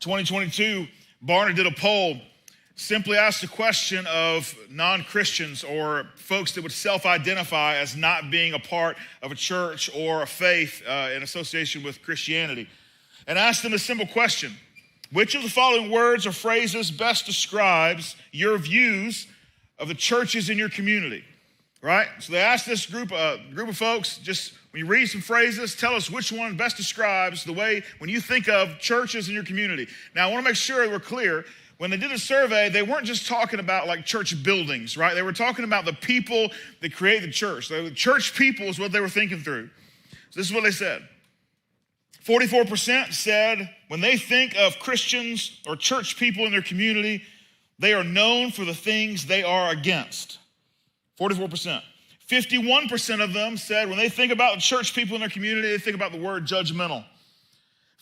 2022, Barna did a poll, simply asked the question of non-Christians or folks that would self-identify as not being a part of a church or a faith in association with Christianity, and asked them a simple question: which of the following words or phrases best describes your views of the churches in your community? Right? So they asked this group of folks, just when you read some phrases, tell us which one best describes the way when you think of churches in your community. Now, I want to make sure we're clear. When they did a survey, they weren't just talking about like church buildings, right? They were talking about the people that create the church. The church people is what they were thinking through. So this is what they said. 44% said when they think of Christians or church people in their community, they are known for the things they are against. 44%. 51% of them said when they think about church people in their community, they think about the word judgmental.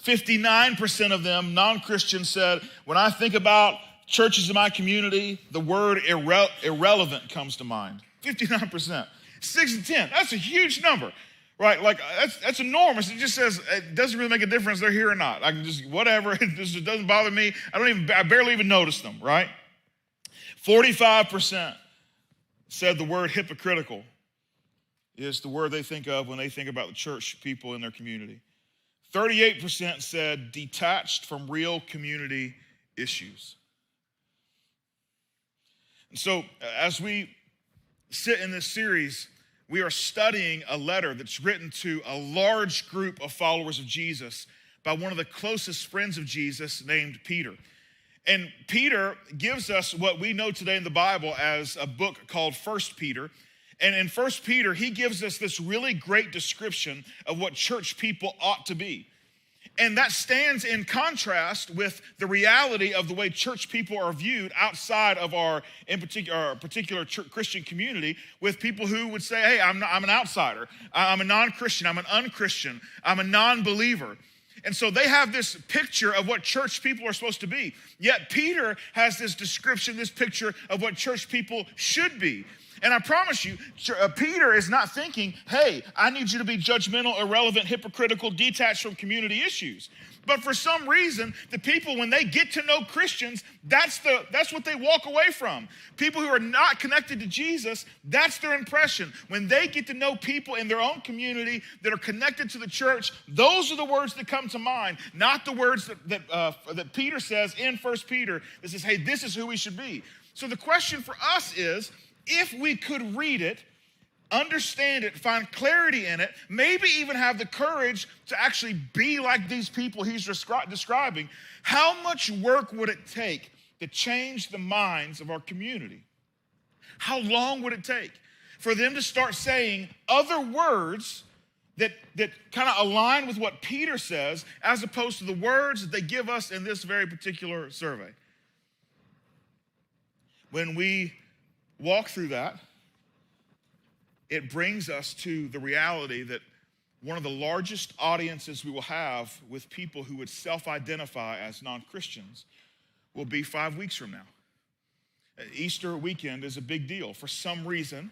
59% of them, non-Christians, said, when I think about churches in my community, the word irrelevant comes to mind. 59%. 6 and 10, that's a huge number, right? Like, that's enormous. It just says, it doesn't really make a difference they're here or not. I can just, whatever, it just doesn't bother me. I barely even notice them, right? 45% said the word hypocritical is the word they think of when they think about the church people in their community. 38% said detached from real community issues. And so as we sit in this series, we are studying a letter that's written to a large group of followers of Jesus by one of the closest friends of Jesus named Peter. And Peter gives us what we know today in the Bible as a book called 1 Peter. And in 1 Peter, he gives us this really great description of what church people ought to be. And that stands in contrast with the reality of the way church people are viewed outside of our particular Christian community, with people who would say, hey, I'm an outsider. I'm a non-Christian. I'm an unchristian. I'm a non-believer. And so they have this picture of what church people are supposed to be. Yet Peter has this description, this picture of what church people should be. And I promise you, Peter is not thinking, hey, I need you to be judgmental, irrelevant, hypocritical, detached from community issues. But for some reason, the people, when they get to know Christians, that's what they walk away from. People who are not connected to Jesus, that's their impression. When they get to know people in their own community that are connected to the church, those are the words that come to mind, not the words that Peter says in 1 Peter. That says, hey, this is who we should be. So the question for us is, if we could read it, understand it, find clarity in it, maybe even have the courage to actually be like these people he's describing, how much work would it take to change the minds of our community? How long would it take for them to start saying other words that kind of align with what Peter says, as opposed to the words that they give us in this very particular survey? When we walk through that, it brings us to the reality that one of the largest audiences we will have with people who would self-identify as non-Christians will be 5 weeks from now. Easter weekend is a big deal. For some reason,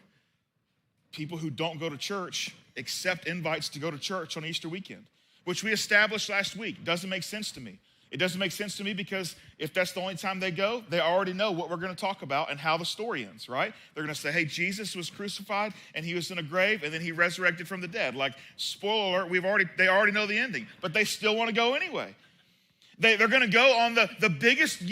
people who don't go to church accept invites to go to church on Easter weekend, which we established last week. Doesn't make sense to me. It doesn't make sense to me because if that's the only time they go, they already know what we're going to talk about and how the story ends, right? They're going to say, hey, Jesus was crucified and he was in a grave and then he resurrected from the dead. Like, spoiler alert, they already know the ending, but they still want to go anyway. They're going to go on the biggest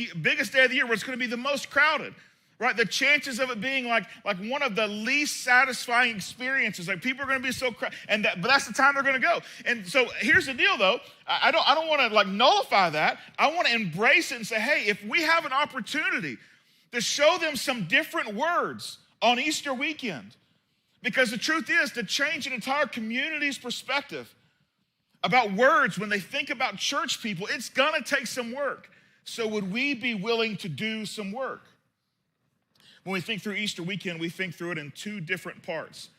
day of the year where it's going to be the most crowded. Right, the chances of it being like one of the least satisfying experiences, like people are going to be so crowded, but that's the time they're going to go. And so here's the deal, though. I don't want to like nullify that. I want to embrace it and say, hey, if we have an opportunity to show them some different words on Easter weekend, because the truth is, to change an entire community's perspective about words when they think about church people, it's going to take some work. So would we be willing to do some work? When we think through Easter weekend, we think through it in two different parts.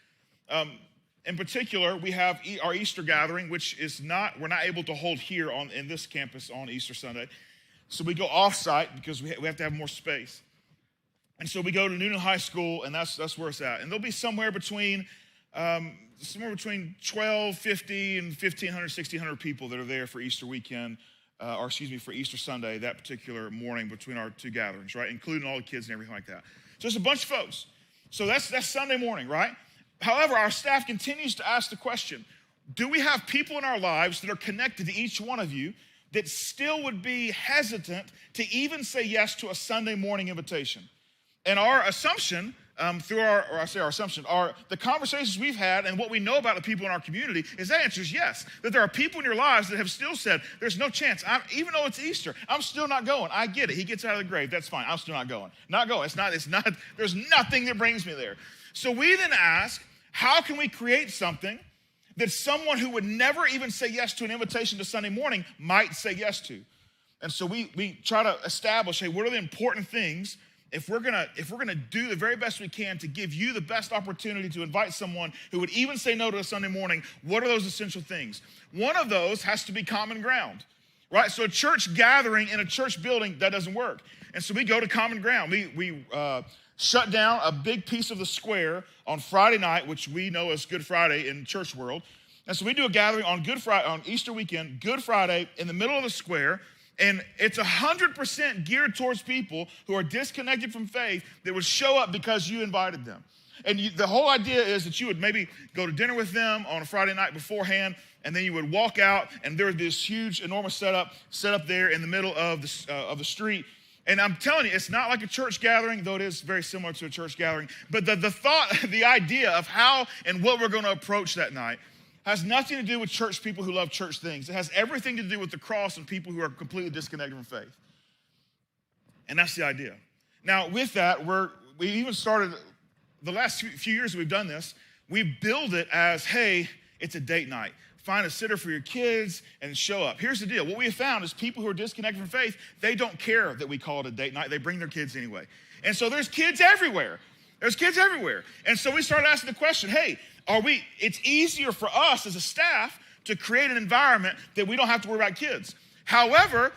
In particular, we have our Easter gathering, which we're not able to hold here in this campus on Easter Sunday. So we go off-site because we have to have more space. And so we go to Newnan High School, and that's where it's at. And there'll be somewhere between 1250 and 1,500, 1,600 people that are there for Easter weekend for Easter Sunday, that particular morning between our two gatherings, right? Including all the kids and everything like that. So it's a bunch of folks. So that's Sunday morning, right? However, our staff continues to ask the question, do we have people in our lives that are connected to each one of you that still would be hesitant to even say yes to a Sunday morning invitation? And our assumption, the conversations we've had and what we know about the people in our community is that answer is yes. That there are people in your lives that have still said, there's no chance. Even though it's Easter, I'm still not going. I get it. He gets out of the grave. That's fine. I'm still not going. Not going. There's nothing that brings me there. So we then ask, how can we create something that someone who would never even say yes to an invitation to Sunday morning might say yes to? And so we try to establish, hey, what are the important things if we're gonna do the very best we can to give you the best opportunity to invite someone who would even say no to a Sunday morning? What are those essential things? One of those has to be common ground, right? So a church gathering in a church building, that doesn't work. And so we go to common ground. We shut down a big piece of the square on Friday night, which we know as Good Friday in church world. And so we do a gathering on Good Friday, on Easter weekend, Good Friday, in the middle of the square. And it's 100% geared towards people who are disconnected from faith that would show up because you invited them. And the whole idea is that you would maybe go to dinner with them on a Friday night beforehand, and then you would walk out, and there would be this huge, enormous setup there in the middle of the street. And I'm telling you, it's not like a church gathering, though it is very similar to a church gathering. But the thought, the idea of how and what we're going to approach that night has nothing to do with church people who love church things. It has everything to do with the cross and people who are completely disconnected from faith. And that's the idea. Now, with that, we even started, the last few years we've done this, we build it as, hey, it's a date night. Find a sitter for your kids and show up. Here's the deal. What we have found is people who are disconnected from faith, they don't care that we call it a date night. They bring their kids anyway. And so there's kids everywhere. And so we started asking the question, hey, it's easier for us as a staff to create an environment that we don't have to worry about kids. However,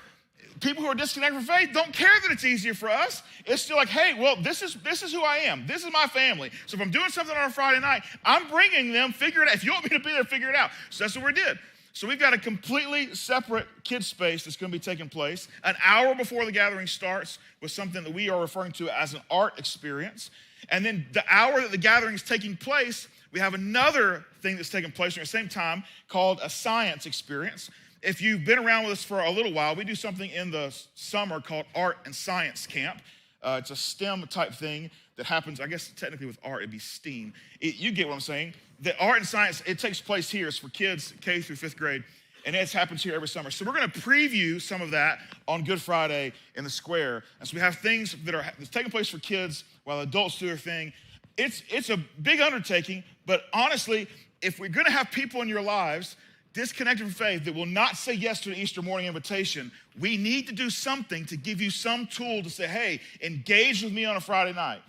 people who are disconnected from faith don't care that it's easier for us. It's still like, hey, well, this is who I am. This is my family. So if I'm doing something on a Friday night, I'm bringing them, figure it out. If you want me to be there, figure it out. So that's what we did. So we've got a completely separate kids space that's going to be taking place an hour before the gathering starts with something that we are referring to as an art experience. And then the hour that the gathering is taking place, we have another thing that's taking place at the same time called a science experience. If you've been around with us for a little while, we do something in the summer called Art and Science Camp. It's a STEM type thing that happens, I guess technically with art, it'd be STEAM. You get what I'm saying. The art and science, it takes place here. It's for kids K through 5th grade, and it happens here every summer. So we're going to preview some of that on Good Friday in the square. And so we have things that's taking place for kids while adults do their thing. It's a big undertaking, but honestly, if we're going to have people in your lives disconnected from faith that will not say yes to an Easter morning invitation, we need to do something to give you some tool to say, hey, engage with me on a Friday night.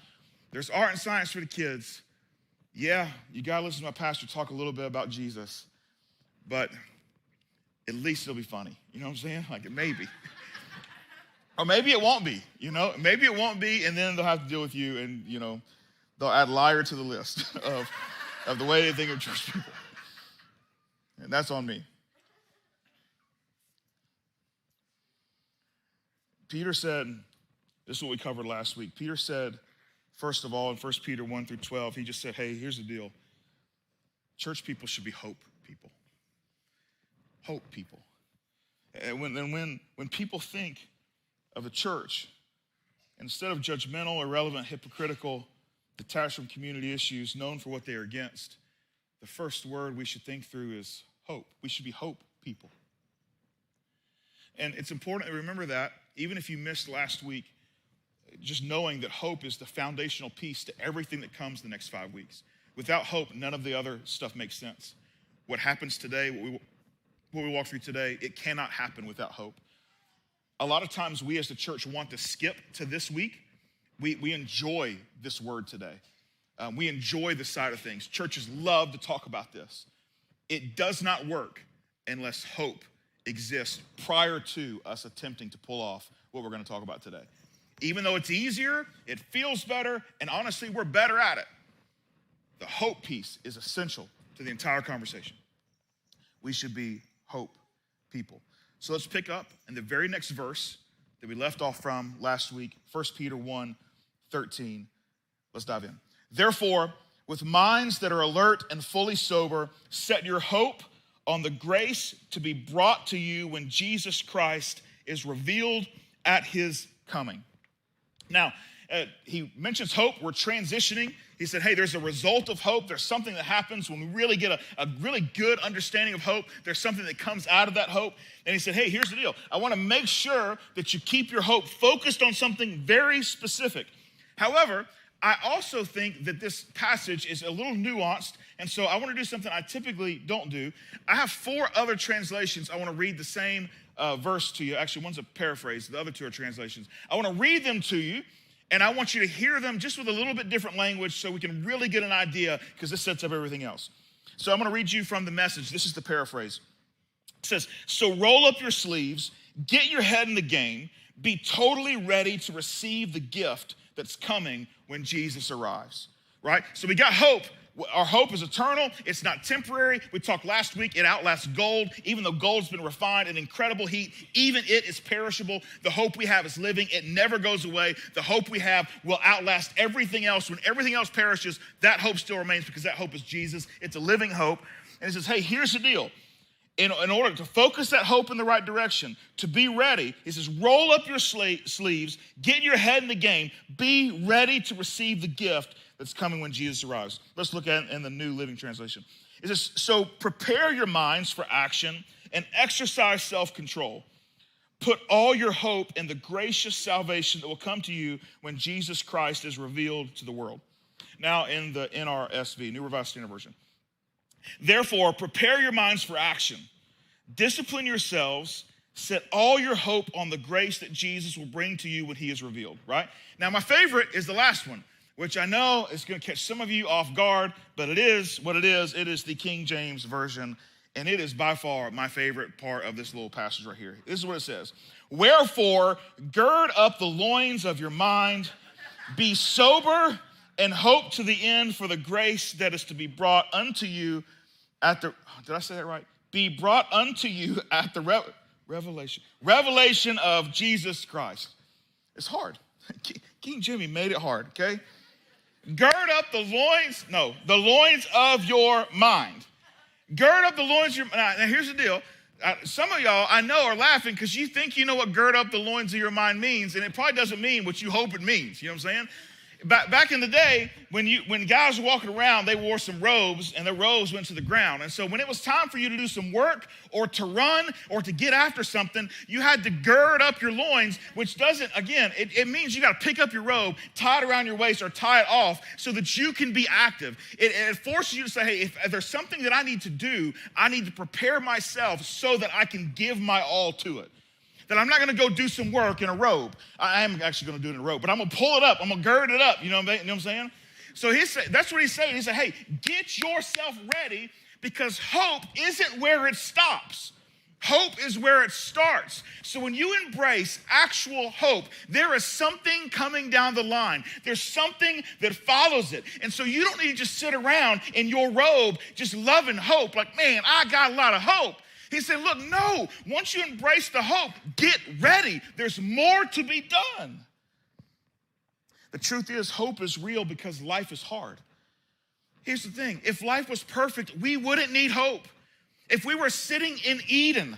There's art and science for the kids. Yeah, you got to listen to my pastor talk a little bit about Jesus, but at least it'll be funny. You know what I'm saying? Like, it may be. Or maybe it won't be, Maybe it won't be, and then they'll have to deal with you, and, they'll add liar to the list of the way they think of church people. And that's on me. Peter said, this is what we covered last week. Peter said, first of all, in 1 Peter 1 through 12, he just said, hey, here's the deal. Church people should be hope people. Hope people. And when people think of the church, instead of judgmental, irrelevant, hypocritical, detached from community issues, known for what they are against, the first word we should think through is hope. We should be hope people. And it's important to remember that, even if you missed last week, just knowing that hope is the foundational piece to everything that comes the next 5 weeks. Without hope, none of the other stuff makes sense. What happens today, what we walk through today, it cannot happen without hope. A lot of times we as the church want to skip to this week. We enjoy this word today. We enjoy this side of things. Churches love to talk about this. It does not work unless hope exists prior to us attempting to pull off what we're going to talk about today. Even though it's easier, it feels better, and honestly, we're better at it. The hope piece is essential to the entire conversation. We should be hope people. So let's pick up in the very next verse that we left off from last week, 1 Peter 1:13. Let's dive in. Therefore, with minds that are alert and fully sober, set your hope on the grace to be brought to you when Jesus Christ is revealed at his coming. Now, he mentions hope. We're transitioning. He said, hey, there's a result of hope. There's something that happens when we really get a really good understanding of hope. There's something that comes out of that hope. And he said, hey, here's the deal. I want to make sure that you keep your hope focused on something very specific. However, I also think that this passage is a little nuanced, and so I want to do something I typically don't do. I have 4 other translations. I want to read the same verse to you. Actually, one's a paraphrase. The other 2 are translations. I want to read them to you, and I want you to hear them just with a little bit different language so we can really get an idea, because this sets up everything else. So I'm going to read you from the Message. This is the paraphrase. It says, so roll up your sleeves, get your head in the game, be totally ready to receive the gift that's coming when Jesus arrives, right? So we got hope. Our hope is eternal. It's not temporary. We talked last week, it outlasts gold. Even though gold's been refined in incredible heat, even it is perishable. The hope we have is living. It never goes away. The hope we have will outlast everything else. When everything else perishes, that hope still remains because that hope is Jesus. It's a living hope. And it says, hey, here's the deal. In order to focus that hope in the right direction, to be ready, he says, roll up your sleeves, get your head in the game, be ready to receive the gift that's coming when Jesus arrives. Let's look at it in the New Living Translation. It says, so prepare your minds for action and exercise self-control. Put all your hope in the gracious salvation that will come to you when Jesus Christ is revealed to the world. Now in the NRSV, New Revised Standard Version. Therefore, prepare your minds for action. Discipline yourselves. Set all your hope on the grace that Jesus will bring to you when he is revealed, right? Now, my favorite is the last one, which I know is going to catch some of you off guard, but it is what it is. It is the King James Version, and it is by far my favorite part of this little passage right here. This is what it says. Wherefore, gird up the loins of your mind, be sober, and hope to the end for the grace that is to be brought unto you at the, did I say that right? Be brought unto you at the revelation of Jesus Christ. It's hard. King Jimmy made it hard, okay? Gird up the loins of your mind. Gird up the loins of your mind. Now here's the deal. Some of y'all I know are laughing because you think you know what gird up the loins of your mind means, and it probably doesn't mean what you hope it means. You know what I'm saying? Back in the day, when guys were walking around, they wore some robes, and the robes went to the ground. And so when it was time for you to do some work or to run or to get after something, you had to gird up your loins, which doesn't, again, it means you got to pick up your robe, tie it around your waist, or tie it off so that you can be active. It forces you to say, hey, if there's something that I need to do, I need to prepare myself so that I can give my all to it. That I'm not going to go do some work in a robe. I am actually going to do it in a robe, but I'm going to pull it up. I'm going to gird it up. You know what I'm saying? So that's what he's saying. He said, hey, get yourself ready because hope isn't where it stops. Hope is where it starts. So when you embrace actual hope, there is something coming down the line. There's something that follows it. And so you don't need to just sit around in your robe just loving hope. Like, man, I got a lot of hope. He said, look, no, once you embrace the hope, get ready. There's more to be done. The truth is, hope is real because life is hard. Here's the thing. If life was perfect, we wouldn't need hope. If we were sitting in Eden,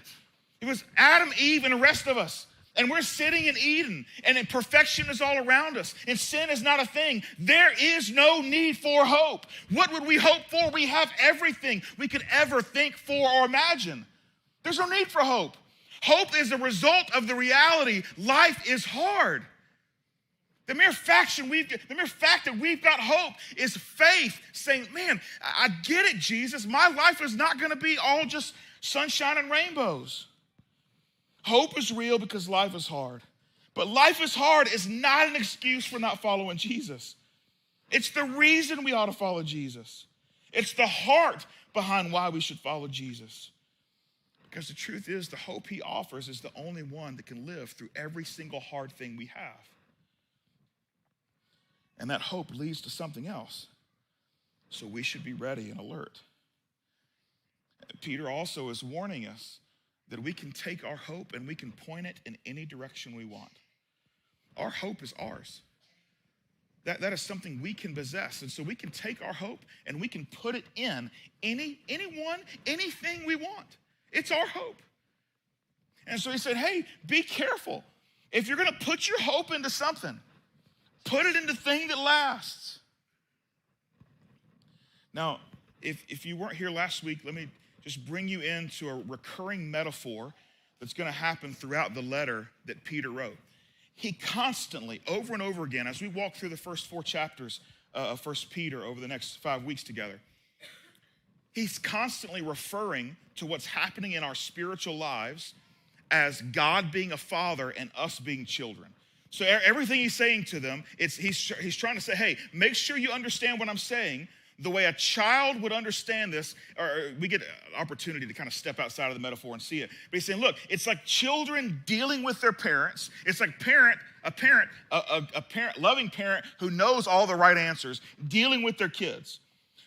it was Adam, Eve, and the rest of us, and we're sitting in Eden, and perfection is all around us, and sin is not a thing, there is no need for hope. What would we hope for? We have everything we could ever think for or imagine. There's no need for hope. Hope is a result of the reality life is hard. The mere fact that we've got hope is faith saying, man, I get it, Jesus. My life is not going to be all just sunshine and rainbows. Hope is real because life is hard. But life is hard is not an excuse for not following Jesus. It's the reason we ought to follow Jesus. It's the heart behind why we should follow Jesus. Because the truth is, the hope he offers is the only one that can live through every single hard thing we have. And that hope leads to something else. So we should be ready and alert. Peter also is warning us that we can take our hope and we can point it in any direction we want. Our hope is ours. That is something we can possess. And so we can take our hope and we can put it in anyone, anything we want. It's our hope. And so he said, hey, be careful. If you're going to put your hope into something, put it into the thing that lasts. Now, if you weren't here last week, let me just bring you into a recurring metaphor that's going to happen throughout the letter that Peter wrote. He constantly, over and over again, as we walk through the first 4 chapters of 1 Peter over the next 5 weeks together, he's constantly referring to what's happening in our spiritual lives as God being a father and us being children. So everything he's saying to them, he's trying to say, hey, make sure you understand what I'm saying the way a child would understand this, or we get an opportunity to kind of step outside of the metaphor and see it. But he's saying, look, it's like children dealing with their parents. It's like a loving parent who knows all the right answers, dealing with their kids.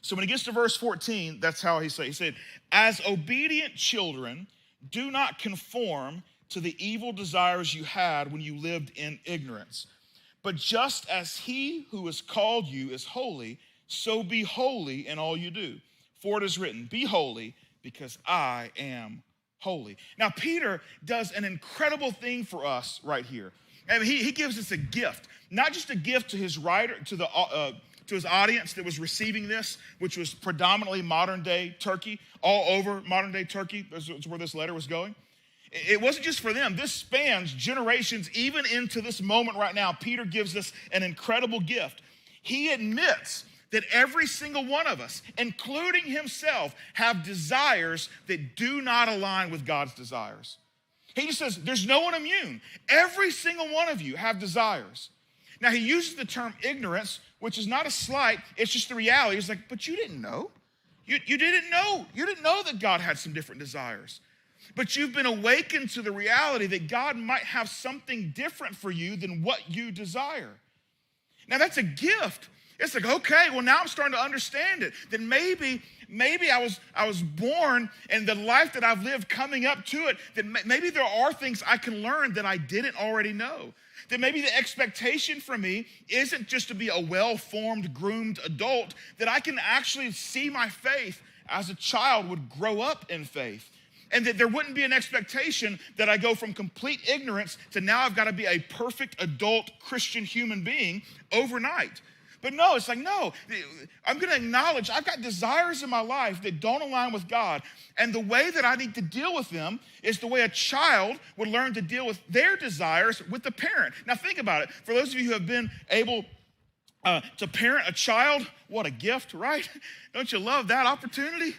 So when he gets to verse 14, that's how he said. He said, as obedient children, do not conform to the evil desires you had when you lived in ignorance. But just as he who has called you is holy, so be holy in all you do. For it is written, be holy because I am holy. Now, Peter does an incredible thing for us right here. And he gives us a gift, not just a gift to his writer, to his audience that was receiving this, which was predominantly modern day Turkey, all over modern day Turkey. That's where this letter was going. It wasn't just for them. This spans generations, even into this moment right now. Peter gives us an incredible gift. He admits that every single one of us, including himself, have desires that do not align with God's desires. He just says, there's no one immune. Every single one of you have desires. Now, he uses the term ignorance, which is not a slight. It's just the reality. He's like, but you didn't know. You didn't know. You didn't know that God had some different desires. But you've been awakened to the reality that God might have something different for you than what you desire. Now, that's a gift. It's like, okay, well, now I'm starting to understand it. That maybe I was born, and the life that I've lived coming up to it, that maybe there are things I can learn that I didn't already know. That maybe the expectation from me isn't just to be a well-formed, groomed adult, that I can actually see my faith as a child would grow up in faith. And that there wouldn't be an expectation that I go from complete ignorance to now I've got to be a perfect adult Christian human being overnight. But no, it's like, no, I'm going to acknowledge I've got desires in my life that don't align with God. And the way that I need to deal with them is the way a child would learn to deal with their desires with the parent. Now think about it. For those of you who have been able to parent a child, what a gift, right? Don't you love that opportunity?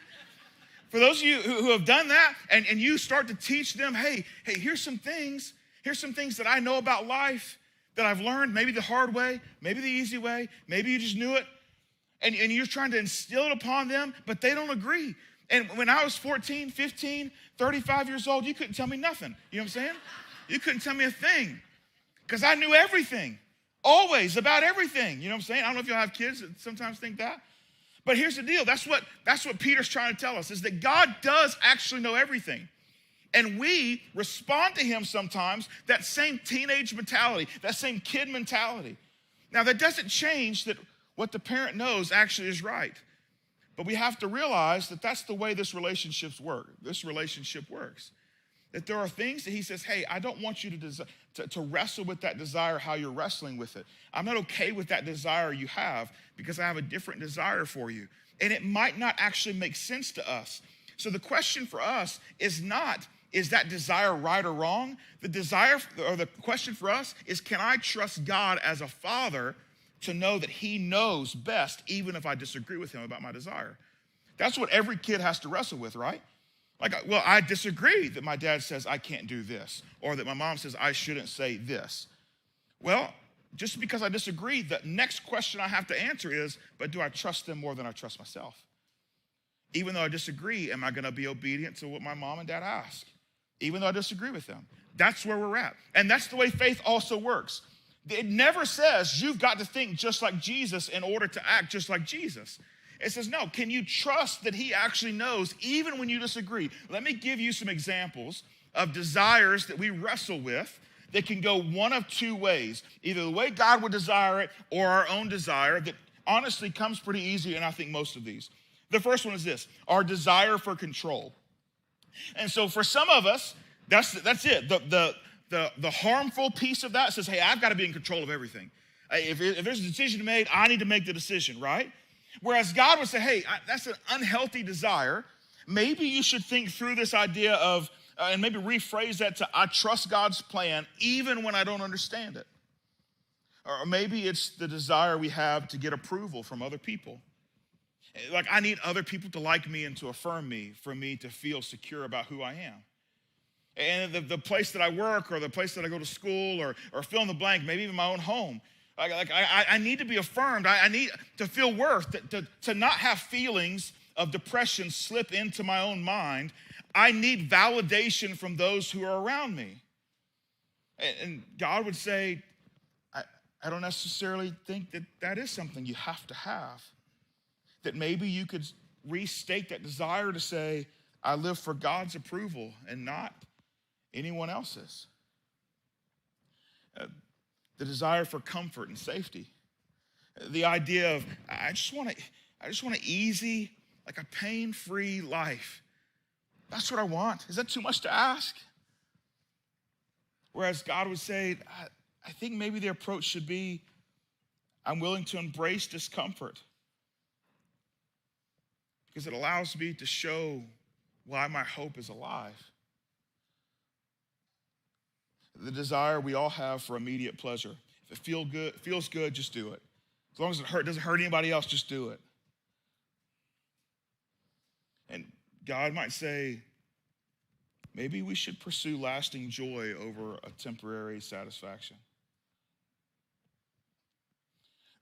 For those of you who have done that and you start to teach them, hey, here's some things that I know about life that I've learned, maybe the hard way, maybe the easy way, maybe you just knew it, and you're trying to instill it upon them, but they don't agree. And when I was 14, 15, 35 years old, you couldn't tell me nothing. You know what I'm saying? You couldn't tell me a thing because I knew everything, always about everything. You know what I'm saying? I don't know if y'all have kids that sometimes think that. But here's the deal. That's what Peter's trying to tell us, is that God does actually know everything. And we respond to him sometimes, that same teenage mentality, that same kid mentality. Now, that doesn't change that what the parent knows actually is right. But we have to realize that that's the way this relationship works. That there are things that he says, hey, I don't want you to wrestle with that desire how you're wrestling with it. I'm not okay with that desire you have because I have a different desire for you. And it might not actually make sense to us. So the question for us is not, is that desire right or wrong? The question for us is, can I trust God as a father to know that he knows best, even if I disagree with him about my desire? That's what every kid has to wrestle with, right? Like, well, I disagree that my dad says I can't do this, or that my mom says I shouldn't say this. Well, just because I disagree, the next question I have to answer is, but do I trust them more than I trust myself? Even though I disagree, am I going to be obedient to what my mom and dad ask? Even though I disagree with them. That's where we're at. And that's the way faith also works. It never says you've got to think just like Jesus in order to act just like Jesus. It says, no, can you trust that he actually knows even when you disagree? Let me give you some examples of desires that we wrestle with that can go one of two ways. Either the way God would desire it or our own desire that honestly comes pretty easy in I think most of these. The first one is this, our desire for control. And so for some of us, that's it. The harmful piece of that says, hey, I've got to be in control of everything. If there's a decision made, I need to make the decision, right? Whereas God would say, hey, that's an unhealthy desire. Maybe you should think through this idea of, and maybe rephrase that to, I trust God's plan even when I don't understand it. Or maybe it's the desire we have to get approval from other people. Like I need other people to like me and to affirm me for me to feel secure about who I am. And the place that I work or the place that I go to school or fill in the blank, maybe even my own home, I need to be affirmed. I need to feel worth, to not have feelings of depression slip into my own mind. I need validation from those who are around me. And God would say, I don't necessarily think that that is something you have to have. That maybe you could restate that desire to say, I live for God's approval and not anyone else's. The desire for comfort and safety. The idea of, I just want an easy, like a pain-free life. That's what I want. Is that too much to ask? Whereas God would say, I think maybe the approach should be, I'm willing to embrace discomfort because it allows me to show why my hope is alive. The desire we all have for immediate pleasure. If it feels good, just do it. As long as it doesn't hurt anybody else, just do it. And God might say, maybe we should pursue lasting joy over a temporary satisfaction.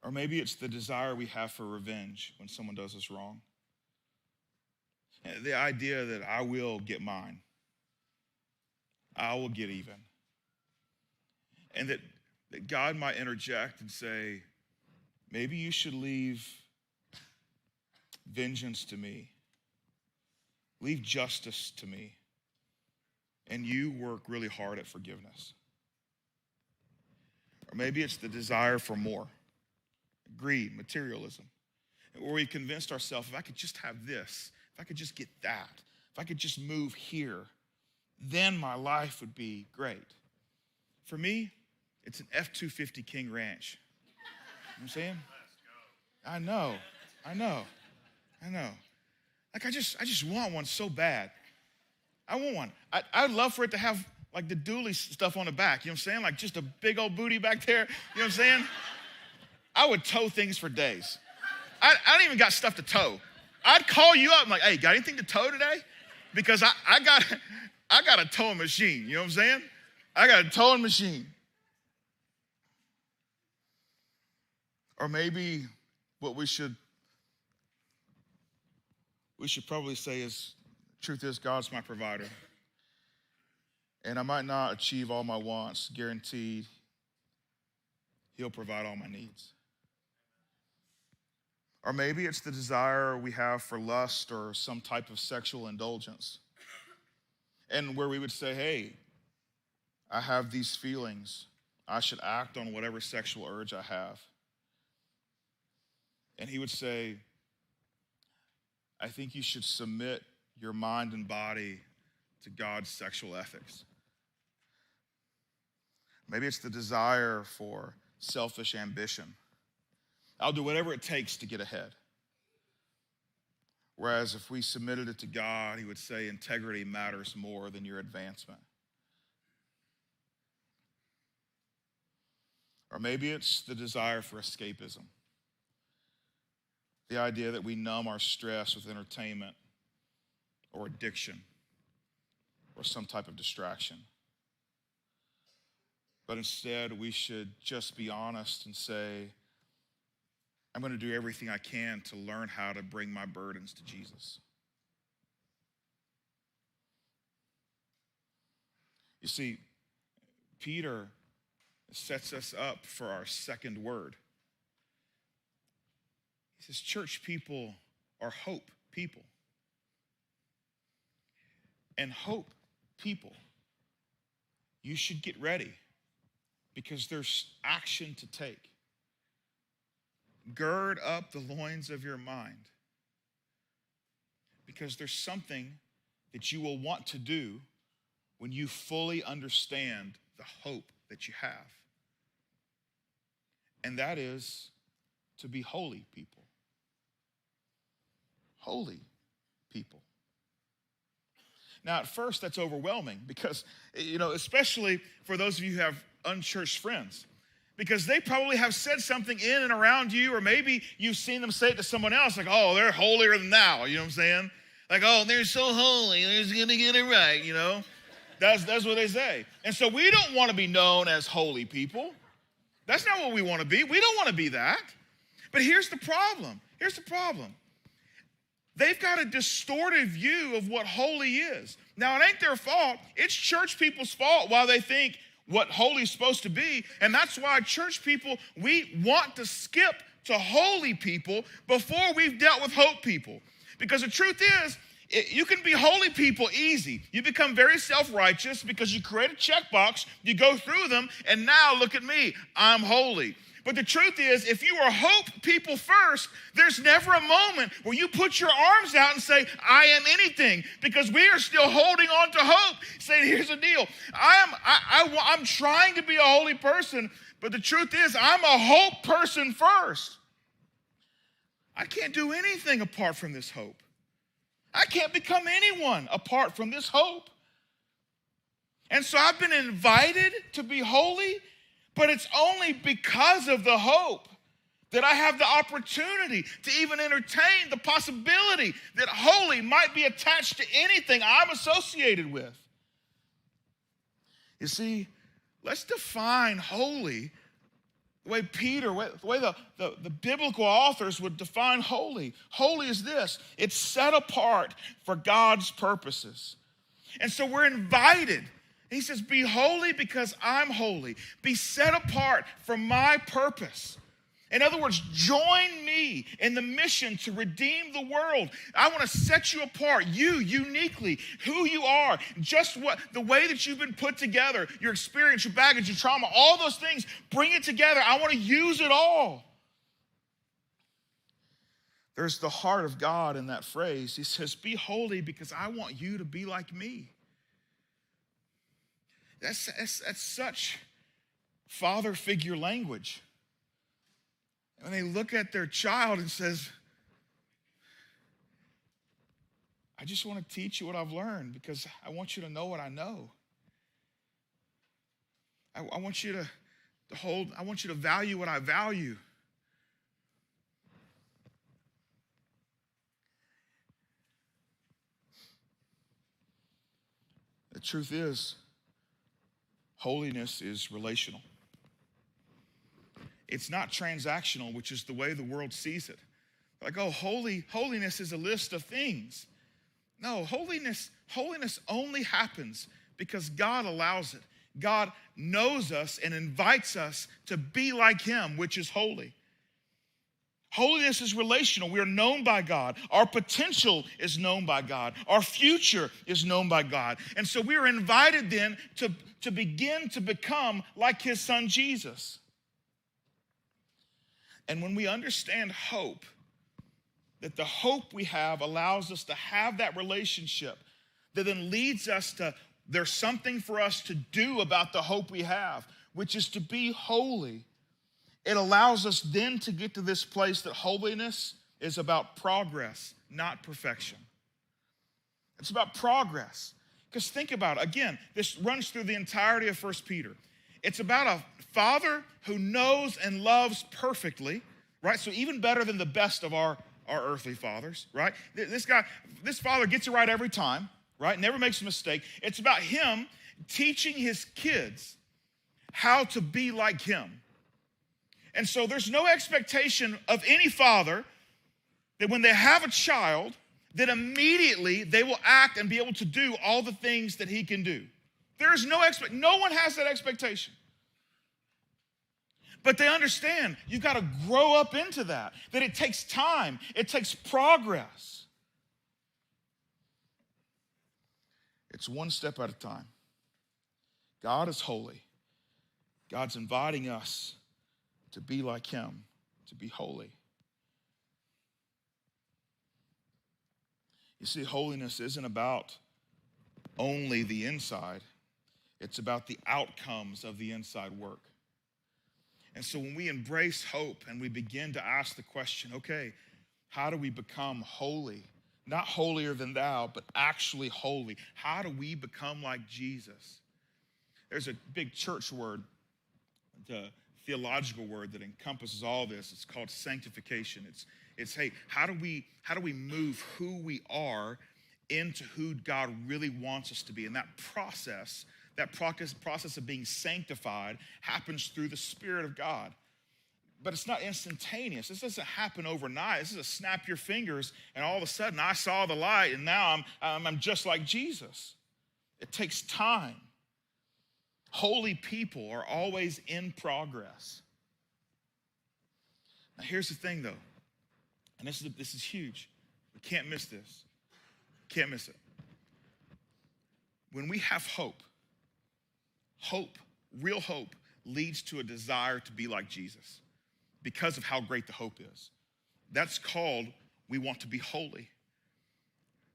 Or maybe it's the desire we have for revenge when someone does us wrong. The idea that I will get mine. I will get even. And that God might interject and say, maybe you should leave vengeance to me. Leave justice to me. And you work really hard at forgiveness. Or maybe it's the desire for more. Greed, materialism. Where we've convinced ourselves, if I could just have this, if I could just get that, if I could just move here, then my life would be great. For me, it's an F-250 King Ranch. You know what I'm saying? I know. Like I just want one so bad. I want one. I'd love for it to have like the dually stuff on the back. You know what I'm saying? Like just a big old booty back there. You know what I'm saying? I would tow things for days. I don't even got stuff to tow. I'd call you up. I'm like, hey, got anything to tow today? Because I got a towing machine. You know what I'm saying? I got a towing machine. Or maybe what we should probably say is, truth is, God's my provider. And I might not achieve all my wants, guaranteed He'll provide all my needs. Or maybe it's the desire we have for lust or some type of sexual indulgence. And where we would say, hey, I have these feelings. I should act on whatever sexual urge I have. And He would say, I think you should submit your mind and body to God's sexual ethics. Maybe it's the desire for selfish ambition. I'll do whatever it takes to get ahead. Whereas if we submitted it to God, He would say integrity matters more than your advancement. Or maybe it's the desire for escapism. The idea that we numb our stress with entertainment or addiction or some type of distraction. But instead, we should just be honest and say, I'm going to do everything I can to learn how to bring my burdens to Jesus. You see, Peter sets us up for our second word. He says, church people are hope people. And hope people, you should get ready because there's action to take. Gird up the loins of your mind because there's something that you will want to do when you fully understand the hope that you have. And that is to be holy people. Holy people. Now, at first, that's overwhelming because, especially for those of you who have unchurched friends, because they probably have said something in and around you, or maybe you've seen them say it to someone else, like, oh, they're holier than thou, you know what I'm saying? Like, oh, they're so holy, they're just gonna get it right, That's what they say. And so we don't want to be known as holy people. That's not what we want to be. We don't want to be that. But here's the problem. They've got a distorted view of what holy is. Now, it ain't their fault. It's church people's fault why they think what holy is supposed to be. And that's why church people, we want to skip to holy people before we've dealt with hope people. Because the truth is, you can be holy people easy. You become very self-righteous because you create a checkbox, you go through them, and now look at me, I'm holy. But the truth is, if you are hope people first, there's never a moment where you put your arms out and say, I am anything, because we are still holding on to hope, saying, here's the deal. I'm trying to be a holy person, but the truth is, I'm a hope person first. I can't do anything apart from this hope. I can't become anyone apart from this hope. And so I've been invited to be holy, but it's only because of the hope that I have the opportunity to even entertain the possibility that holy might be attached to anything I'm associated with. You see, let's define holy the way Peter, the way the biblical authors would define holy. Holy is this: it's set apart for God's purposes. And so we're invited. He says, be holy because I'm holy. Be set apart for my purpose. In other words, join me in the mission to redeem the world. I want to set you apart, you uniquely, who you are, just the way that you've been put together, your experience, your baggage, your trauma, all those things, bring it together. I want to use it all. There's the heart of God in that phrase. He says, be holy because I want you to be like me. That's such father figure language. When they look at their child and says, I just want to teach you what I've learned because I want you to know what I know. I want you I want you to value what I value. The truth is, holiness is relational. It's not transactional, which is the way the world sees it. Like, oh, holiness is a list of things. No, holiness only happens because God allows it. God knows us and invites us to be like him, which is holy. Holiness is relational. We are known by God. Our potential is known by God. Our future is known by God. And so we are invited then to begin to become like his son Jesus. And when we understand hope, that the hope we have allows us to have that relationship that then leads us to, there's something for us to do about the hope we have, which is to be holy. It allows us then to get to this place that holiness is about progress, not perfection. It's about progress. Because think about it. Again, this runs through the entirety of 1 Peter. It's about a father who knows and loves perfectly, right? So even better than the best of our earthly fathers, right? This father gets it right every time, right? Never makes a mistake. It's about him teaching his kids how to be like him. And so there's no expectation of any father that when they have a child, that immediately they will act and be able to do all the things that he can do. There is no one has that expectation. But they understand you've got to grow up into that it takes time, it takes progress. It's one step at a time. God is holy. God's inviting us to be like him, to be holy. You see, holiness isn't about only the inside. It's about the outcomes of the inside work. And so when we embrace hope and we begin to ask the question, okay, how do we become holy? Not holier than thou, but actually holy. How do we become like Jesus? There's a big church word, the theological word that encompasses all this. It's called sanctification. It's hey, how do we move who we are into who God really wants us to be? And that process of being sanctified happens through the Spirit of God. But it's not instantaneous. This doesn't happen overnight. This is a snap your fingers and all of a sudden I saw the light and now I'm just like Jesus. It takes time. Holy people are always in progress. Now here's the thing though, and this is huge. We can't miss this. Can't miss it. When we have hope, real hope leads to a desire to be like Jesus. Because of how great the hope is. That's called, we want to be holy.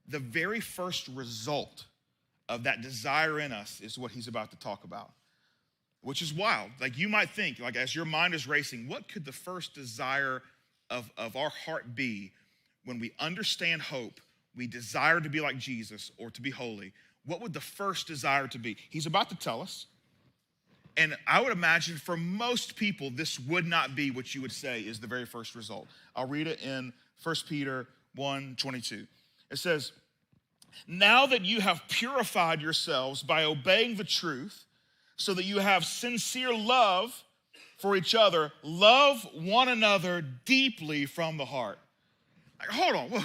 The very first result of that desire in us is what he's about to talk about, which is wild. Like you might think, like as your mind is racing, what could the first desire of our heart be when we understand hope, we desire to be like Jesus or to be holy? What would the first desire to be? He's about to tell us. And I would imagine for most people, this would not be what you would say is the very first result. I'll read it in 1 Peter 1:22. It says, now that you have purified yourselves by obeying the truth, so that you have sincere love for each other, love one another deeply from the heart. Like, hold on. Whoa.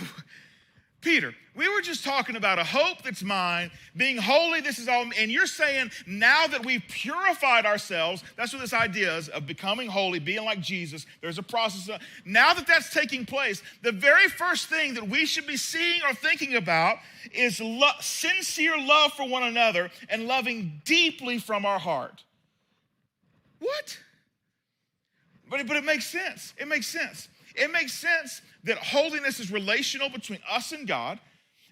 Peter, we were just talking about a hope that's mine, being holy, this is all, and you're saying now that we've purified ourselves, that's what this idea is of becoming holy, being like Jesus, there's a process of, now that that's taking place, the very first thing that we should be seeing or thinking about is sincere love for one another and loving deeply from our heart. What? But it makes sense. It makes sense. It makes sense that holiness is relational between us and God,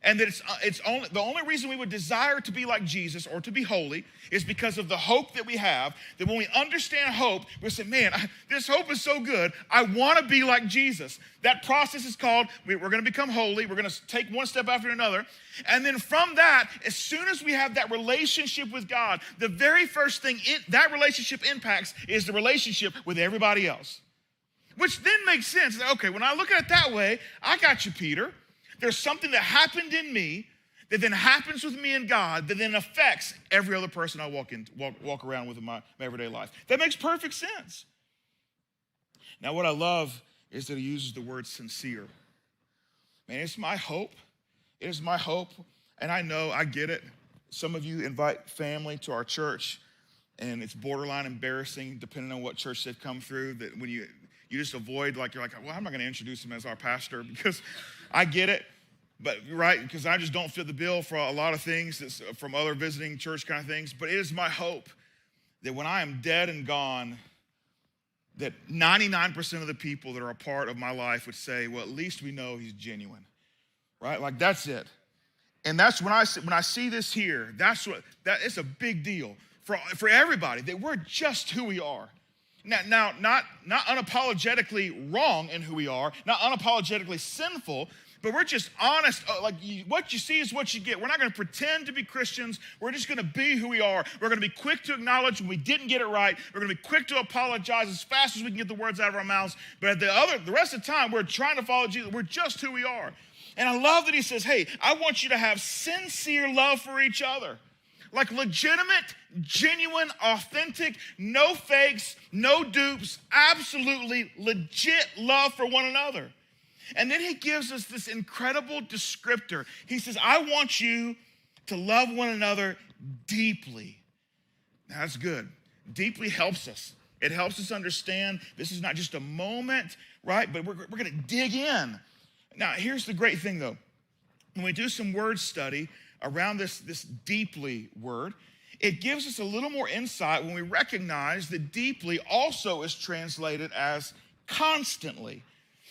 and that it's only the only reason we would desire to be like Jesus or to be holy is because of the hope that we have. That when we understand hope, we say, man, this hope is so good. I want to be like Jesus. That process is called, we're going to become holy. We're going to take one step after another. And then from that, as soon as we have that relationship with God, the very first thing that relationship impacts is the relationship with everybody else. Which then makes sense. Okay, when I look at it that way, I got you, Peter. There's something that happened in me that then happens with me and God that then affects every other person I walk around with in my everyday life. That makes perfect sense. Now, what I love is that he uses the word sincere. Man, it's my hope. It is my hope. And I know, I get it. Some of you invite family to our church, and it's borderline embarrassing depending on what church they've come through, that when you just avoid, like, you're like, well, I'm not going to introduce him as our pastor because I get it, but right, because I just don't fit the bill for a lot of things that's from other visiting church kind of things. But it is my hope that when I am dead and gone, that 99% of the people that are a part of my life would say, well, at least we know he's genuine, right? Like, that's it. And that's when I see this here, that it's a big deal for everybody, that we're just who we are. Now, not unapologetically wrong in who we are, not unapologetically sinful, but we're just honest. Like, what you see is what you get. We're not going to pretend to be Christians. We're just going to be who we are. We're going to be quick to acknowledge when we didn't get it right. We're going to be quick to apologize as fast as we can get the words out of our mouths. But the rest of the time, we're trying to follow Jesus. We're just who we are. And I love that he says, hey, I want you to have sincere love for each other. Like legitimate, genuine, authentic, no fakes, no dupes, absolutely legit love for one another. And then he gives us this incredible descriptor. He says, I want you to love one another deeply. Now, that's good. Deeply helps us. It helps us understand this is not just a moment, right? But we're going to dig in. Now, here's the great thing, though. When we do some word study around this deeply word, it gives us a little more insight when we recognize that deeply also is translated as constantly.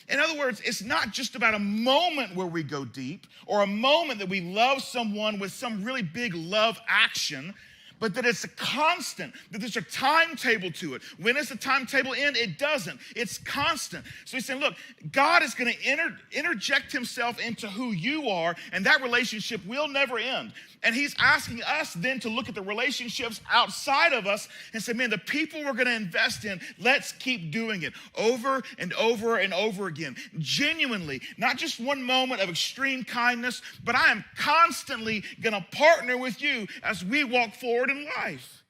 In other words, it's not just about a moment where we go deep or a moment that we love someone with some really big love action, but that it's a constant, that there's a timetable to it. When does the timetable end? It doesn't. It's constant. So he's saying, look, God is going to interject himself into who you are, and that relationship will never end. And he's asking us then to look at the relationships outside of us and say, man, the people we're going to invest in, let's keep doing it over and over and over again. Genuinely, not just one moment of extreme kindness, but I am constantly going to partner with you as we walk forward in life.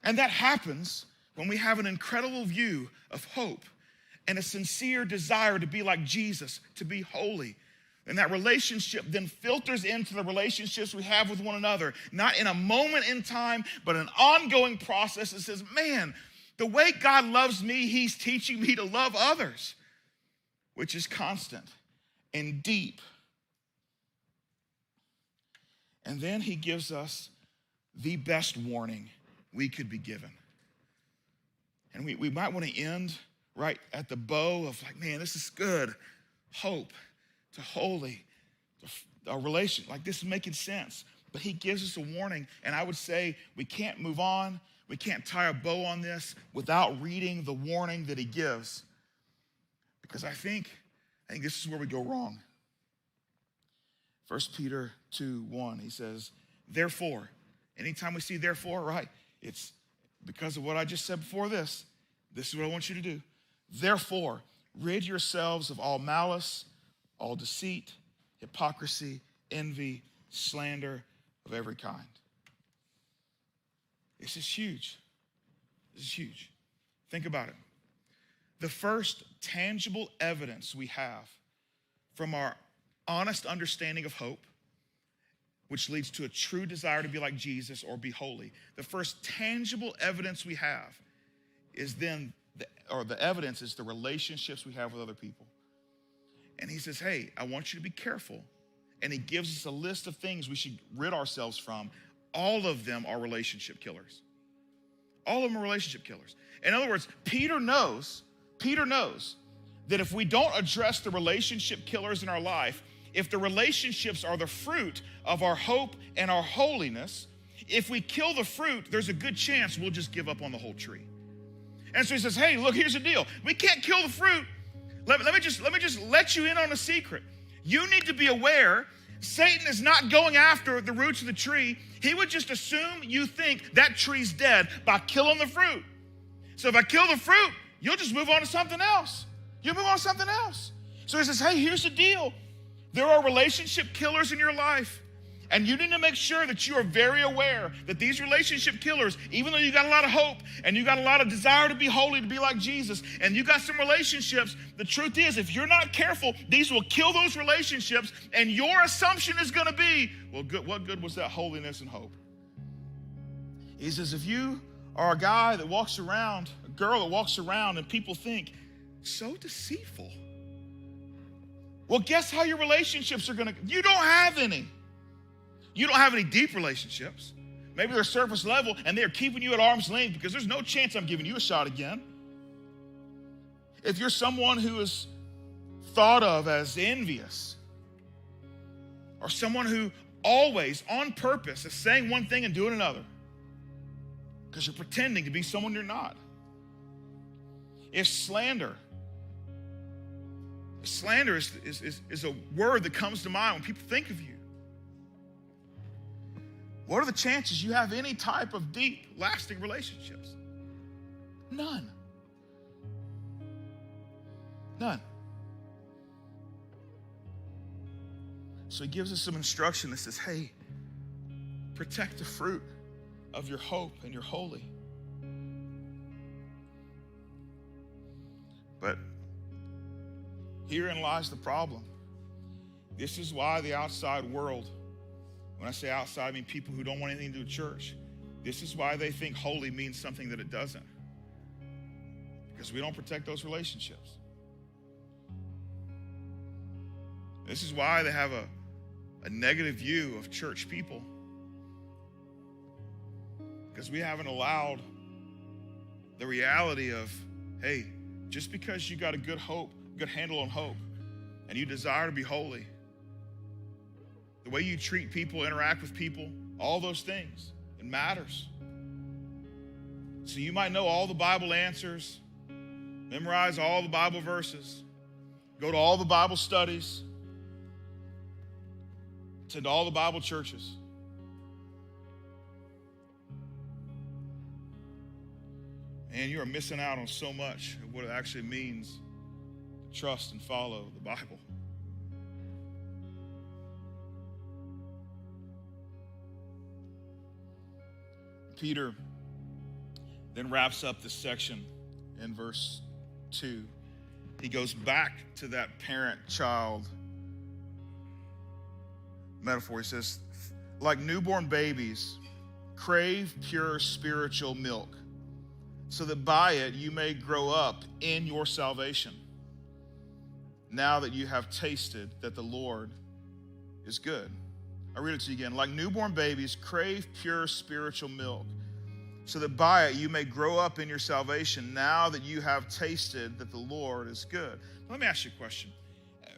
And that happens when we have an incredible view of hope and a sincere desire to be like Jesus, to be holy. And that relationship then filters into the relationships we have with one another, not in a moment in time, but an ongoing process that says, man, the way God loves me, he's teaching me to love others, which is constant and deep. And then he gives us the best warning we could be given. And we might want to end right at the bow of like, man, this is good. Hope. To holy, to a relation, like this is making sense. But he gives us a warning, and I would say we can't move on, we can't tie a bow on this without reading the warning that he gives. Because I think this is where we go wrong. 1 Peter 2:1, he says, therefore, anytime we see therefore, right, it's because of what I just said before this. This is what I want you to do. Therefore, rid yourselves of all malice, all deceit, hypocrisy, envy, slander of every kind. This is huge. This is huge. Think about it. The first tangible evidence we have from our honest understanding of hope, which leads to a true desire to be like Jesus or be holy, the first tangible evidence we have is then, the evidence is the relationships we have with other people. And he says, hey, I want you to be careful. And he gives us a list of things we should rid ourselves from. All of them are relationship killers. All of them are relationship killers. In other words, Peter knows that if we don't address the relationship killers in our life, if the relationships are the fruit of our hope and our holiness, if we kill the fruit, there's a good chance we'll just give up on the whole tree. And so he says, hey, look, here's the deal. We can't kill the fruit. Let me just let you in on a secret. You need to be aware Satan is not going after the roots of the tree. He would just assume you think that tree's dead by killing the fruit. So if I kill the fruit, you'll just move on to something else. You'll move on to something else. So he says, hey, here's the deal. There are relationship killers in your life. And you need to make sure that you are very aware that these relationship killers, even though you got a lot of hope and you got a lot of desire to be holy, to be like Jesus, and you got some relationships, the truth is, if you're not careful, these will kill those relationships, and your assumption is going to be, well, good, what good was that holiness and hope? He says, if you are a guy that walks around, a girl that walks around, and people think, so deceitful. Well, guess how your relationships are going to, you don't have any. You don't have any deep relationships. Maybe they're surface level and they're keeping you at arm's length because there's no chance I'm giving you a shot again. If you're someone who is thought of as envious or someone who always on purpose is saying one thing and doing another because you're pretending to be someone you're not. If slander is a word that comes to mind when people think of you. What are the chances you have any type of deep, lasting relationships? None. None. So he gives us some instruction that says, hey, protect the fruit of your hope and your holy. But herein lies the problem. This is why the outside world, when I say outside, I mean people who don't want anything to do with church. This is why they think holy means something that it doesn't. because we don't protect those relationships. This is why they have a negative view of church people, because we haven't allowed the reality of, hey, just because you got a good handle on hope, and you desire to be holy, the way you treat people, interact with people, all those things, it matters. So you might know all the Bible answers, memorize all the Bible verses, go to all the Bible studies, attend all the Bible churches. And you are missing out on so much of what it actually means to trust and follow the Bible. Peter then wraps up this section in verse 2. He goes back to that parent-child metaphor. He says, like newborn babies, crave pure spiritual milk, so that by it you may grow up in your salvation, now that you have tasted that the Lord is good. I read it to you again. Like newborn babies, crave pure spiritual milk, so that by it you may grow up in your salvation, now that you have tasted that the Lord is good. Let me ask you a question.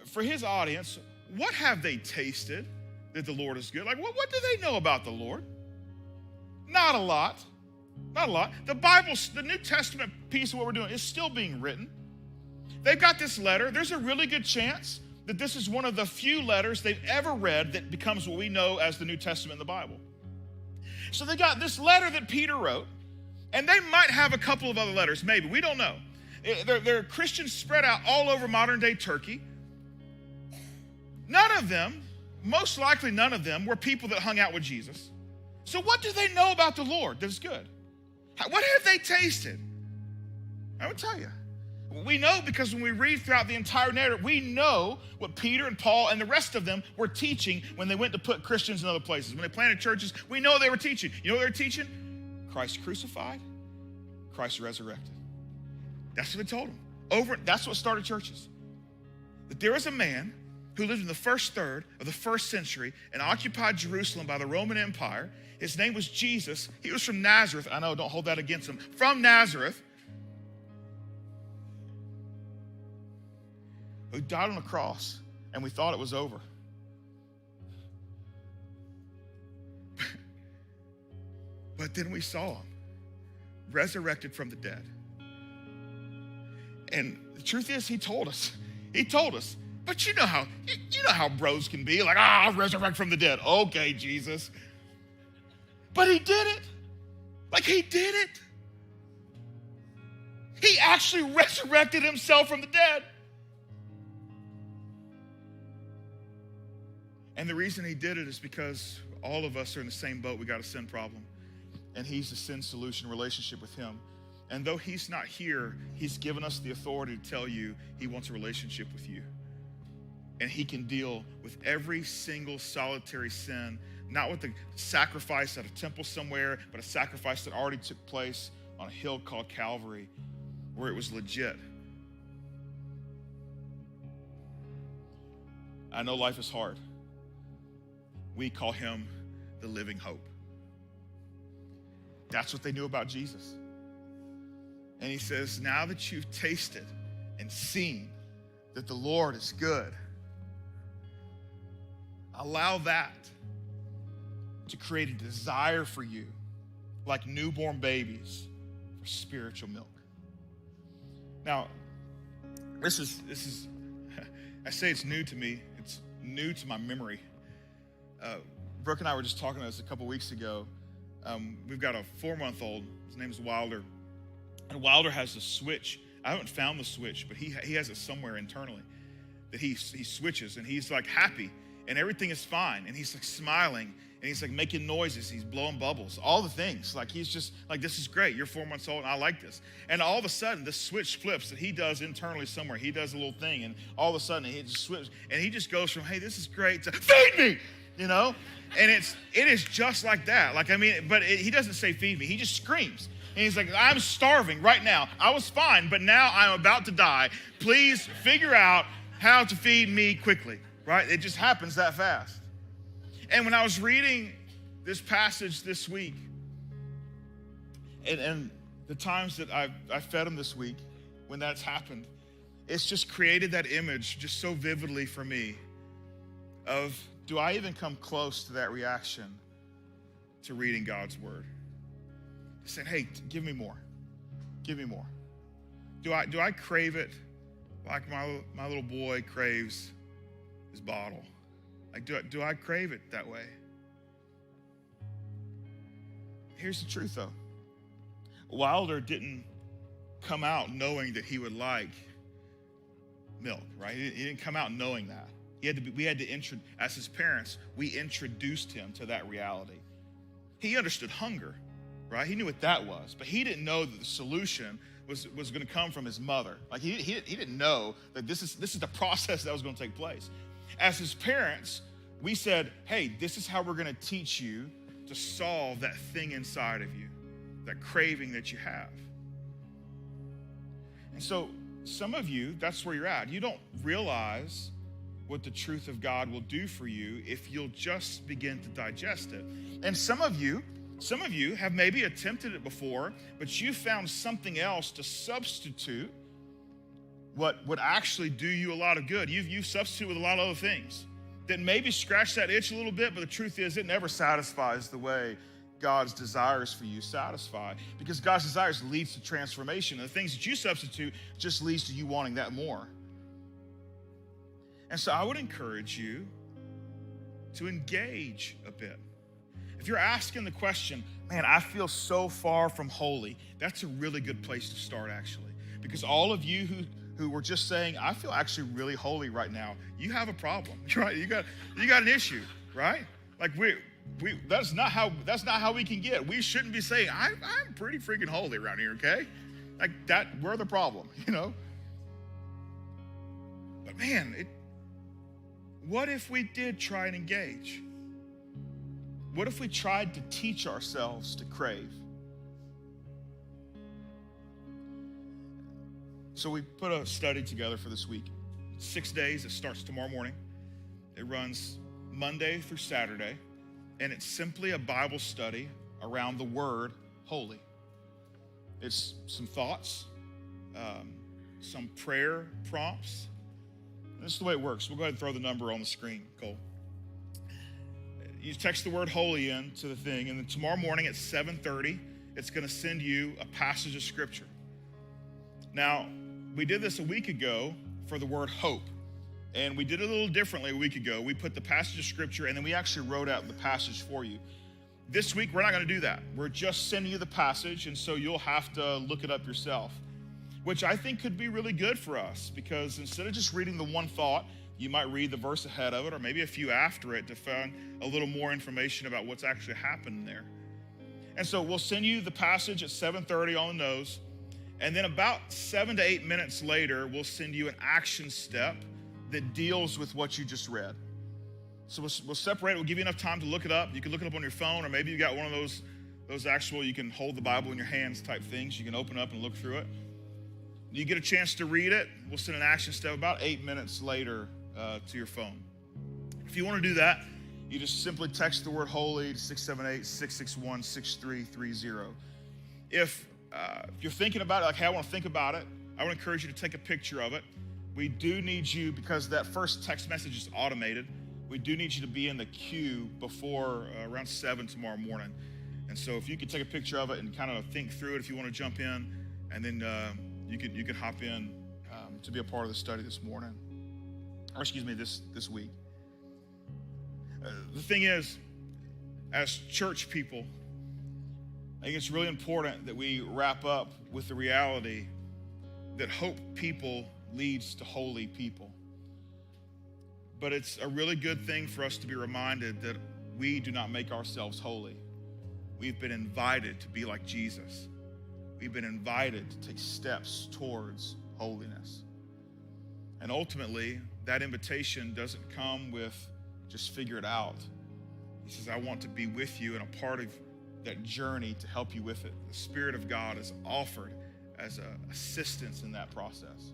For his audience, what have they tasted that the Lord is good? Like, what do they know about the Lord? Not a lot. Not a lot. The Bible, the New Testament piece of what we're doing is still being written. They've got this letter. There's a really good chance that this is one of the few letters they've ever read that becomes what we know as the New Testament in the Bible. So they got this letter that Peter wrote, and they might have a couple of other letters, maybe. We don't know. They're Christians spread out all over modern-day Turkey. None of them, most likely none of them, were people that hung out with Jesus. So what do they know about the Lord that is good? What have they tasted? I will tell you. We know because when we read throughout the entire narrative, we know what Peter and Paul and the rest of them were teaching when they went to put Christians in other places. When they planted churches, we know they were teaching. You know what they were teaching? Christ crucified, Christ resurrected. That's what they told them. That's what started churches. That there was a man who lived in the first third of the first century and occupied Jerusalem by the Roman Empire. His name was Jesus. He was from Nazareth. I know, don't hold that against him. From Nazareth. Who died on a cross, and we thought it was over. But then we saw him resurrected from the dead. And the truth is, he told us. But you know how bros can be, like, I'll resurrect from the dead. Okay, Jesus. But he did it. Like, he did it. He actually resurrected himself from the dead. And the reason he did it is because all of us are in the same boat. We got a sin problem. And he's the sin solution relationship with him. And though he's not here, he's given us the authority to tell you he wants a relationship with you. And he can deal with every single solitary sin, not with a sacrifice at a temple somewhere, but a sacrifice that already took place on a hill called Calvary, where it was legit. I know life is hard. We call him the living hope. That's what they knew about Jesus. And he says, now that you've tasted and seen that the Lord is good, allow that to create a desire for you, like newborn babies, for spiritual milk. Now, this is I say it's new to me. It's new to my memory. Brooke and I were just talking about this a couple weeks ago. We've got a 4-month-old. His name is Wilder. And Wilder has a switch. I haven't found the switch, but he has it somewhere internally that he switches, and he's like happy, and everything is fine, and he's like smiling, and he's like making noises, he's blowing bubbles, all the things. Like he's just like, this is great. You're 4 months old, and I like this. And all of a sudden, the switch flips that he does internally somewhere. He does a little thing, and all of a sudden, he just switches, and he just goes from, hey, this is great, to feed me. you know? And it is just like that. Like, I mean, but he doesn't say feed me. He just screams. And he's like, I'm starving right now. I was fine, but now I'm about to die. Please figure out how to feed me quickly, right? It just happens that fast. And when I was reading this passage this week, and the times that I fed him this week, when that's happened, it's just created that image just so vividly for me of, do I even come close to that reaction to reading God's word? Saying, hey, give me more. Give me more. Do I crave it like my little boy craves his bottle? Like, do I crave it that way? Here's the truth, though. Wilder didn't come out knowing that he would like milk, right? He didn't come out knowing that. As his parents, we introduced him to that reality. He understood hunger, right? He knew what that was, but he didn't know that the solution was going to come from his mother. Like, he didn't know that this is the process that was going to take place. As his parents, we said, hey, this is how we're going to teach you to solve that thing inside of you, that craving that you have. And so some of you, that's where you're at. You don't realize what the truth of God will do for you if you'll just begin to digest it. And some of you have maybe attempted it before, but you found something else to substitute what would actually do you a lot of good. You've substituted with a lot of other things that maybe scratch that itch a little bit, but the truth is it never satisfies the way God's desires for you satisfy, because God's desires leads to transformation. And the things that you substitute just leads to you wanting that more. And so I would encourage you to engage a bit. If you're asking the question, man, I feel so far from holy, that's a really good place to start, actually. Because all of you who were just saying, I feel actually really holy right now, you have a problem, right? You got an issue, right? Like that's not how we can get. We shouldn't be saying, I'm pretty freaking holy around here, okay? Like that, we're the problem, you know? But man, what if we did try and engage? What if we tried to teach ourselves to crave? So we put a study together for this week. 6 days. It starts tomorrow morning. It runs Monday through Saturday. And it's simply a Bible study around the word holy. It's some thoughts, some prayer prompts. This is the way it works. We'll go ahead and throw the number on the screen, Cole. You text the word holy in to the thing, and then tomorrow morning at 7:30, it's going to send you a passage of scripture. Now, we did this a week ago for the word hope, and we did it a little differently a week ago. We put the passage of scripture, and then we actually wrote out the passage for you. This week, we're not going to do that. We're just sending you the passage, and so you'll have to look it up yourself, which I think could be really good for us, because instead of just reading the one thought, you might read the verse ahead of it or maybe a few after it to find a little more information about what's actually happened there. And so we'll send you the passage at 7:30 on the nose, and then about 7 to 8 minutes later, we'll send you an action step that deals with what you just read. So we'll separate it. We'll give you enough time to look it up. You can look it up on your phone, or maybe you got one of those actual, you can hold the Bible in your hands type things. You can open up and look through it. You get a chance to read it. We'll send an action step about 8 minutes later to your phone. If you want to do that, you just simply text the word holy to 678-661-6330. If you're thinking about it, like, hey, I want to think about it, I would encourage you to take a picture of it. We do need you, because that first text message is automated, we do need you to be in the queue before around 7 tomorrow morning. And so if you could take a picture of it and kind of think through it if you want to jump in, and then you could hop in to be a part of the study this morning. Or excuse me, this week. The thing is, as church people, I think it's really important that we wrap up with the reality that hope people leads to holy people. But it's a really good thing for us to be reminded that we do not make ourselves holy. We've been invited to be like Jesus. We've been invited to take steps towards holiness. And ultimately, that invitation doesn't come with just figure it out. He says, I want to be with you and a part of that journey to help you with it. The Spirit of God is offered as an assistance in that process.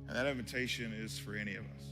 And that invitation is for any of us.